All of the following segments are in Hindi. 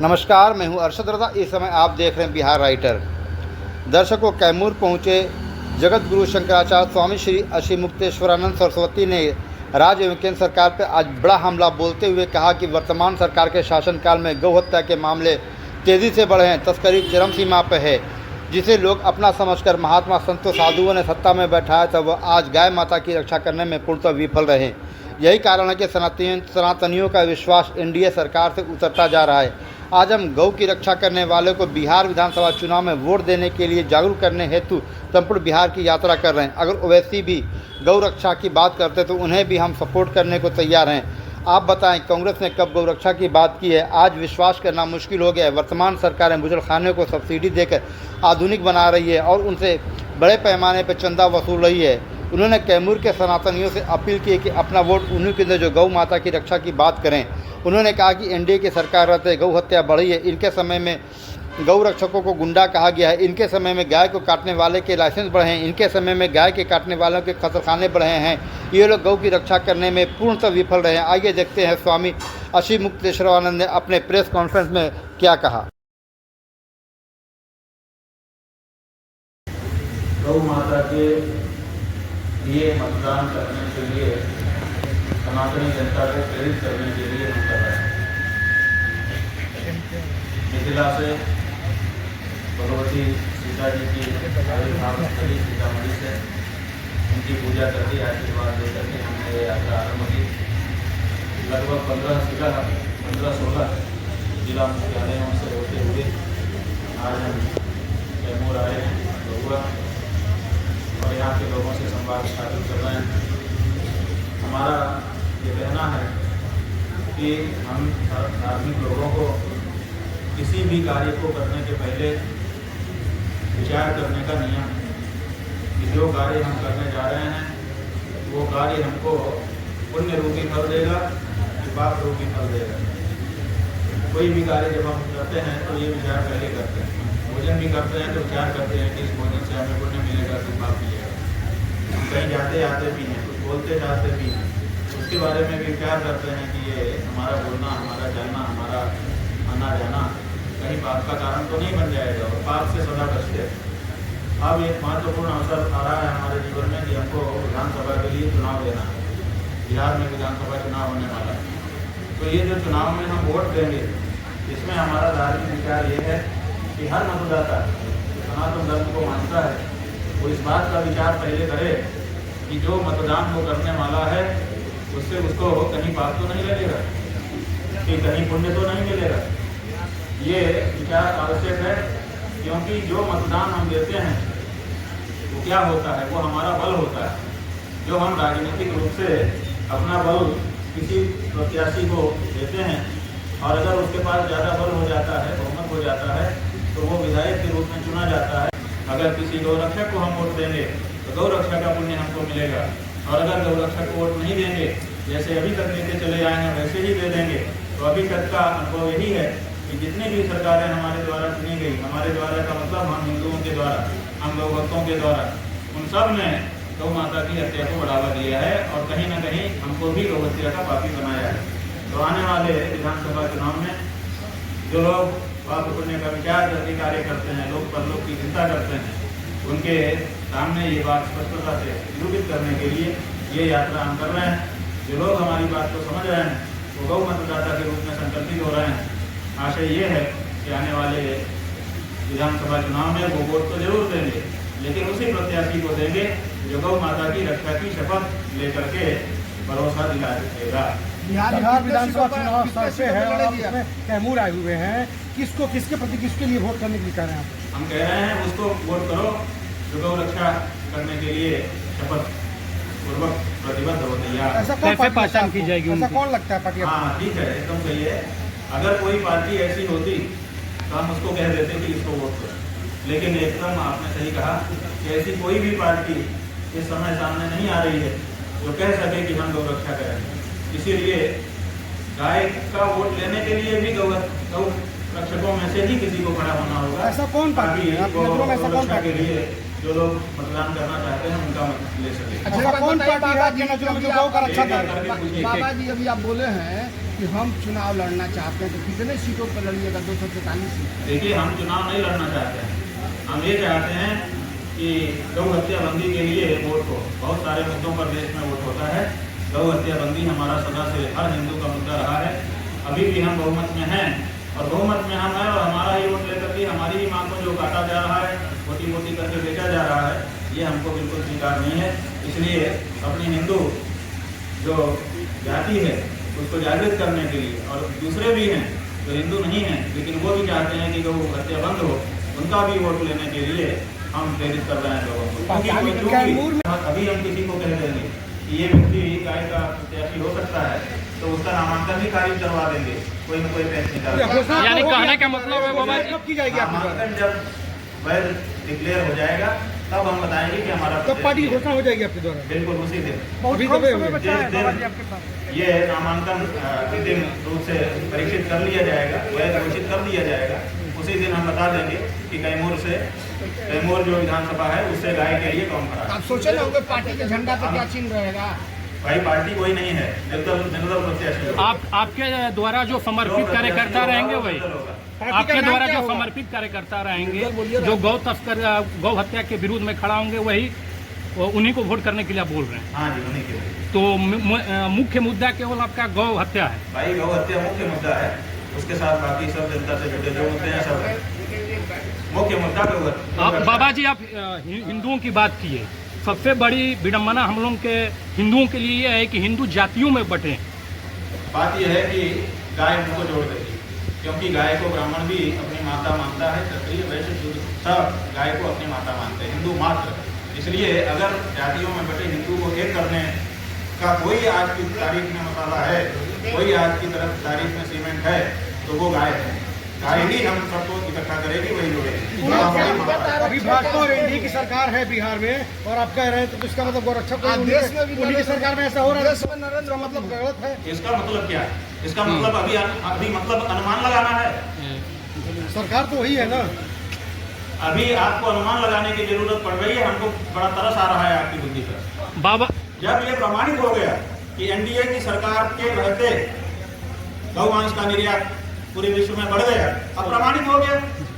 नमस्कार, मैं हूं अरशद रज़ा। इस समय आप देख रहे हैं बिहार राइटर। दर्शकों, कैमूर पहुंचे जगत गुरु शंकराचार्य स्वामी श्री असीमुक्तेश्वरानंद सरस्वती ने राज्य एवं केंद्र सरकार पर आज बड़ा हमला बोलते हुए कहा कि वर्तमान सरकार के शासनकाल में गौ हत्या के मामले तेज़ी से बढ़े हैं, तस्करी चरम सीमा पर है। जिसे लोग अपना समझकर महात्मा संतों साधुओं ने सत्ता में बैठाया था, वह आज गाय माता की रक्षा करने में पूर्णतः विफल रहे। यही कारण है कि सनातनियों का विश्वास एनडीए सरकार से उतरता जा रहा है। आज हम गौ की रक्षा करने वालों को बिहार विधानसभा चुनाव में वोट देने के लिए जागरूक करने हेतु संपूर्ण बिहार की यात्रा कर रहे हैं। अगर ओवैसी भी गौ रक्षा की बात करते तो उन्हें भी हम सपोर्ट करने को तैयार हैं। आप बताएं, कांग्रेस ने कब गौ रक्षा की बात की है? आज विश्वास करना मुश्किल हो गया है। वर्तमान सरकारें बुजुर्गखाने को सब्सिडी देकर आधुनिक बना रही है और उनसे बड़े पैमाने पर चंदा वसूल रही है। उन्होंने कैमूर के सनातनियों से अपील की कि अपना वोट उन्हीं के दे जो गौ माता की रक्षा की बात करें। उन्होंने कहा कि एनडीए की सरकार रहते गौ हत्या बढ़ी है। इनके समय में गौ रक्षकों को गुंडा कहा गया है। इनके समय में गाय को काटने वाले के लाइसेंस बढ़े हैं। इनके समय में गाय के काटने वालों के कत्लखाने बढ़े हैं। ये लोग गौ की रक्षा करने में पूर्णतः विफल रहे हैं। आइए देखते हैं स्वामी असीमुक्तेश्वरानंद ने अपने प्रेस कॉन्फ्रेंस में क्या कहा। गौ माता के लिए मतदान करने के लिए सनातनी जनता को प्रेरित करने के लिए हम कर रहे हैं। मिथिला से भगवती सीता जी की आविर्भाव स्थली सीतामढ़ी से उनकी पूजा करके आशीर्वाद लेकर के हमने ये यात्रा आरम्भ की। लगभग 15-16 जिला मुख्यालयों से होते हुए आज हम कैमूर आए हैं बबुआ और यहाँ के लोगों से संवाद स्थापित कर रहे हैं। हमारा ये कहना है कि हम धार्मिक लोगों को किसी भी कार्य को करने के पहले विचार करने का नियम है कि जो कार्य हम करने जा रहे हैं वो कार्य हमको पुण्य रूपी फल देगा कि पाप रूपी फल देगा। कोई भी कार्य जब हम करते हैं तो ये विचार पहले करते हैं। भोजन भी करते हैं तो विचार करते हैं कि इस भोजन से हमें पुण्य मिलेगा कि पाप मिलेगा। हम कहीं जाते आते भी हैं, कुछ बोलते जाते भी हैं, उसके बारे में भी विचार करते हैं कि ये हमारा बोलना, हमारा चलना, हमारा आना जाना कहीं पाप का कारण तो नहीं बन जाएगा और पाप से सदा बचते हैं। अब एक महत्वपूर्ण अवसर आ रहा है हमारे जीवन में कि हमको विधानसभा के लिए चुनाव देना है। बिहार में विधानसभा चुनाव होने वाला है, तो ये जो चुनाव में हम वोट देंगे इसमें हमारा धार्मिक विचार ये है कि हर मतदाता सनातन धर्म को मानता है वो इस बात का विचार पहले करे कि जो मतदान वो करने वाला है उससे उसको कहीं पाप तो नहीं लगेगा कि कहीं पुण्य तो नहीं मिलेगा। ये विचार आवश्यक है क्योंकि जो मतदान हम देते हैं वो क्या होता है, वो हमारा बल होता है। जो हम राजनीतिक रूप से अपना बल किसी प्रत्याशी को देते हैं और अगर उसके पास ज़्यादा बल हो जाता है, बहुमत हो जाता है, तो वो विधायक के रूप में चुना जाता है। अगर किसी गौ रक्षक को हम वोट देंगे तो गौ रक्षा का पुण्य हमको मिलेगा और अगर गौ रक्षक को वोट नहीं देंगे, जैसे अभी तक देते चले आए हैं वैसे ही दे देंगे, तो अभी तक का अनुभव यही है कि जितनी भी सरकारें हमारे द्वारा चुनी गई, हमारे द्वारा का मतलब हम हिंदुओं के द्वारा, हम गौ भक्तों के द्वारा, उन सब ने गौ माता की हत्या को बढ़ावा दिया है और कहीं ना कहीं हमको भी गौ हत्या का पापी बनाया है। तो आने वाले विधानसभा चुनाव में जो लोग पाप पुण्य का विचार करके कार्य करते हैं, लोग परलोक की चिंता करते हैं, उनके सामने ये बात स्पष्टता से निरूपित करने के लिए ये यात्रा हम कर रहे हैं। जो लोग हमारी बात को समझ रहे हैं वो गौ मतदाता के रूप में संकल्पित हो रहे हैं। आशय ये है कि आने वाले विधानसभा चुनाव में वो वोट तो जरूर देंगे, लेकिन उसी प्रत्याशी को देंगे जो गौ माता की रक्षा की शपथ लेकर के भरोसा दिला देगा। बिहार विधानसभा चुनाव सर से है और उसमें कैमूर आए हुए हैं, किसको किसके प्रति किसके लिए वोट करने के लिए कह रहे हैं हम कह रहे हैं उसको वोट करो जो गौ रक्षा करने के लिए शपथ पूर्वक प्रतिबद्ध हो तैयार। ऐसा कौन पहचान की जाएगी? ऐसा कौन लगता है पार्टी? हाँ ठीक है, एकदम सही है। अगर कोई पार्टी ऐसी होती तो हम उसको कह देते कि इसको वोट करो, लेकिन एकदम आपने सही कहा कि ऐसी कोई भी पार्टी इस समय सामने नहीं आ रही है जो कह सके कि हम गौ रक्षा करें। इसीलिए गाय का वोट लेने के लिए भी गौ रक्षकों में से ही किसी को खड़ा होना होगा। ऐसा कौन पार्टी है? गौ रक्षा के लिए जो लोग मतदान करना चाहते हैं उनका मत ले सके। अच्छा, कौन पार्टी है जो गौ का रक्षा करे? बाबा जी अभी आप बोले हैं कि हम चुनाव लड़ना चाहते हैं, तो कितने सीटों पर लड़िएगा? 243 सीट। देखिए, हम चुनाव नहीं लड़ना चाहते हैं। हम ये चाहते हैं कि गौ हत्या बंदी के लिए वोट हो। बहुत सारे मुद्दों पर देश में वोट होता है। गौ हत्या बंदी हमारा सदा से हर हिंदू का मुद्दा रहा है। अभी भी हम बहुमत में हैं और बहुमत में हम हैं और हमारा ही वोट लेकर के हमारी ही माँ को जो काटा जा रहा है, मोटी मोटी करके बेचा जा रहा है, ये हमको बिल्कुल स्वीकार नहीं है। इसलिए अपनी हिंदू जो जाति है उसको जागृत करने के लिए, और दूसरे भी हैं जो हिंदू नहीं हैं लेकिन वो भी चाहते हैं कि गौ हत्या बंद हो, उनका भी वोट लेने के लिए हम प्रेरित कर रहे हैं लोगों को। क्योंकि अभी हम किसी को कह देंगे कि ये व्यक्ति गाय का प्रत्याशी हो सकता है तो उसका नामांकन भी खारिज करवा देंगे, कोई न कोई पैच निकाल। यानी कहने का मतलब है बाबा जी, कब की जाएगी आपकी द्वारा? नामांकन जब वैध डिक्लेयर हो जाएगा तब हम बताएंगे कि हमारा कब पार्टी की घोषणा हो जाएगी आपके द्वारा? बिल्कुल उसी दिन। अभी कब समय बचा है बाबा जी आपके पास? ये नामांकन अंतिम रूप से परीक्षित कर लिया जाएगा, वैध घोषित कर दिया जाएगा। उसी दिन हम बता देंगे कि कैमूर जो विधानसभा है उससे गाय के लिए कौन खड़ा है। आप सोचे ना होंगे पार्टी के झंडा पे क्या चिन्ह रहेगा? भाई पार्टी कोई नहीं है, जनरल प्रत्याशी। आपके द्वारा जो समर्पित कार्यकर्ता रहेंगे वही, आपके द्वारा जो समर्पित कार्यकर्ता रहेंगे जो गौ तस्कर गौ हत्या के विरुद्ध में खड़ा होंगे वही, उन्हीं को वोट करने के लिए आप बोल रहे हैं? हाँ जी, उन्हीं के लिए। तो मुख्य मुद्दा केवल आपका गौ हत्या है? भाई गौ हत्या मुख्य मुद्दा है, उसके साथ बाकी सब जनता से जुड़े जो मुद्दे हैं सब मुख्य मुद्दा गौ हत्या। बाबा जी, आप हिंदुओं की बात किए, सबसे बड़ी विडम्बना हम लोग के हिंदुओं के लिए यह है कि हिंदू जातियों में बटे। बात यह है कि गाय उनको जोड़ देगी, क्योंकि गाय को ब्राह्मण भी अपनी माता मानता है, क्षत्रिय वैश्य शूद्र सब गाय को अपनी माता मानते हैं, हिंदू मात्र। इसलिए अगर जातियों में बटे हिंदू को एक करने का कोई आज की तारीख में मसाला है, कोई आज की तरफ तारीख में सीमेंट है, तो वो गाय है। गाय ही हम सबको इकट्ठा करेगी, वही जोड़ेगी। अभी भाजपा और एनडीए की सरकार है बिहार में और आप कह रहे हैं तो इसका मतलब गौरक्षक उन्हीं की सरकार में ऐसा हो रहा है, नरेंद्र मतलब गलत है। इसका मतलब क्या है? इसका मतलब अभी मतलब अनुमान लगाना है। सरकार तो वही है ना। अभी आपको अनुमान लगाने की जरूरत पड़ रही है, हमको बड़ा तरस आ रहा है आपकी बुद्धि पर। बाबा, जब ये प्रमाणित हो गया कि एनडीए की सरकार के रहते गौमांस का निर्यात पूरे विश्व में बढ़ गया, अब प्रमाणित हो गया,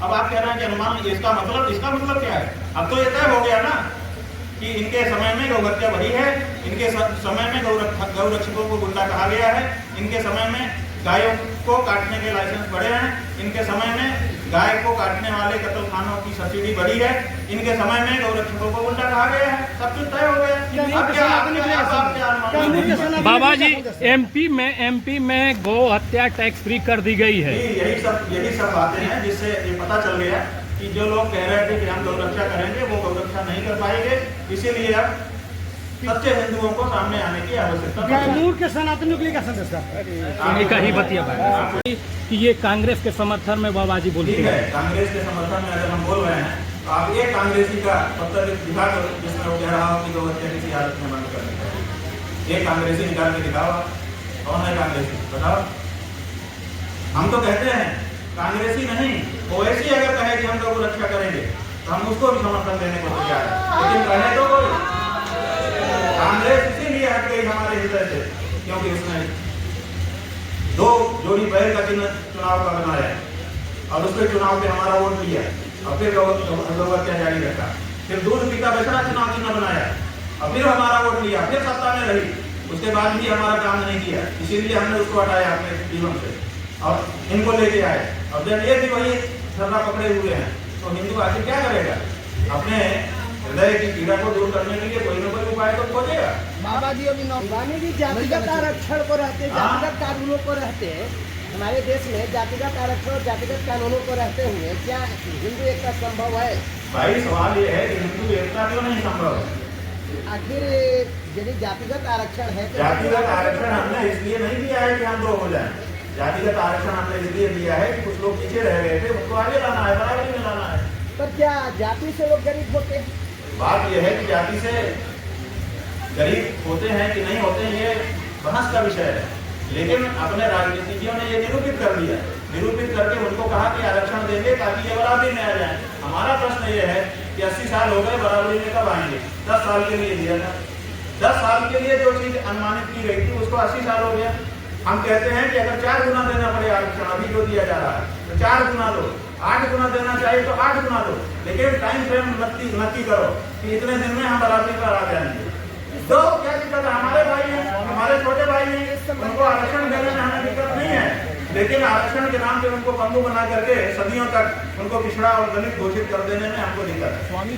अब आप कह रहे हैं कि अनुमान, इसका मतलब क्या है? अब तो ये तय हो गया ना कि इनके समय में गौ हत्या बढ़ी है, इनके समय में गौ रक्षकों को गुंडा कहा गया है, इनके समय में गायों को काटने के लाइसेंस बढ़े हैं, इनके समय में गाय को काटने वाले कत्लखानों की सब्सिडी बढ़ी है, इनके समय में गौ रक्षकों को गुंडा कहा गया है, सब कुछ तय हो गया। बाबा जी, एमपी में गौ हत्या टैक्स फ्री कर दी गई है। यही सब बातें हैं जिससे ये पता चल गया कि जो लोग कह रहे थे कि हम गौ रक्षा करेंगे वो गौ रक्षा नहीं कर पाएंगे। इसीलिए अब सच्चे हिंदुओं को सामने आने की आवश्यकता है। कैमूर के सनातनियों के लिए क्या संदेश है? का ही बतिया कि ये कांग्रेस के समर्थन में बाबा जी बोलते ठीक हैं। है, कांग्रेस के समर्थन में अगर हम बोल रहे हैं तो आप एक कांग्रेसी का पत्र दिखा कर जिसमें वो कह रहा हो कि गौ हत्या किसी हालत में बंद करनी चाहिए। एक कांग्रेसी निकाल के दिखाओ, कौन है कांग्रेसी बताओ। हम तो कहते हैं कांग्रेसी नहीं, ओवैसी अगर कहे कि हम गौ रक्षा करेंगे तो हम उसको भी समर्थन देने को तैयार है, लेकिन कहे तो कोई कांग्रेस इसीलिए हट गई हमारे हृदय से क्योंकि उसने 2 जोड़ी बैल का चिन्ह चुनाव का बनाया और उसके चुनाव पे हमारा वोट लिया और फिर गौ हत्या जारी रखा, फिर दूध पीता बेचना चुनाव चिन्ह बनाया और फिर हमारा वोट लिया, फिर सत्ता में रही, उसके बाद भी हमारा काम नहीं किया, इसीलिए हमने उसको हटाया अपने जीवन से और इनको लेके आए। और जब ये भी वही धरना पकड़े हुए हैं तो हिंदू आखिर क्या करेगा? अपने हृदय की पीड़ा को दूर करने के लिए कोई न कोई उपाय तो खोजेगा। बाबा जी अभी नौवानी भी जातिगत आरक्षण को रहते, जातिगत कानूनों को रहते, हमारे देश में जातिगत आरक्षण और जातिगत कानूनों को रहते हुए क्या हिंदू एकता संभव है? भाई सवाल ये है कि हिंदू एकता क्यों नहीं संभव है? आखिर यदि जातिगत आरक्षण है तो जातिगत आरक्षण हमने इसलिए नहीं दिया है कि हम 2 हो जाए। जातिगत आरक्षण हमने इसलिए दिया है कि कुछ लोग पीछे रह गए थे, उनको आगे लाना है, बराबरी में लाना है। पर क्या जाति से लोग गरीब होते हैं? बात यह है कि जाति से गरीब होते हैं कि नहीं होते हैं, ये बहस का विषय है, लेकिन अपने राजनीतिज्ञों ने ये निरूपित कर दिया, निरूपित करके उनको कहा कि आरक्षण देंगे ताकि ये बराबरी में आ जाए। हमारा प्रश्न ये है कि 80 साल हो गए, बराबरी में कब आएंगे? 10 साल के लिए दिया था, 10 साल के लिए जो चीज अनुमानित की गई थी उसको 80 साल हो गया, हम कहते हैं कि अगर 4 गुना देना पड़े आरक्षण अभी जो दिया जा रहा है तो 4 गुना दो, 8 गुना देना चाहिए तो 8 गुना दो, लेकिन टाइम फ्रेम नक्की करो कि इतने दिन में हम बराबरी पर आ जाएंगे। दो क्या दिक्कत है, हमारे भाई हैं, हमारे छोटे भाई हैं, उनको आरक्षण देने में हमें दिक्कत नहीं है, लेकिन आरक्षण के नाम पे उनको बंधु बना करके सदियों तक उनको पिछड़ा और दलित घोषित कर देने में हमको दिक्कत है।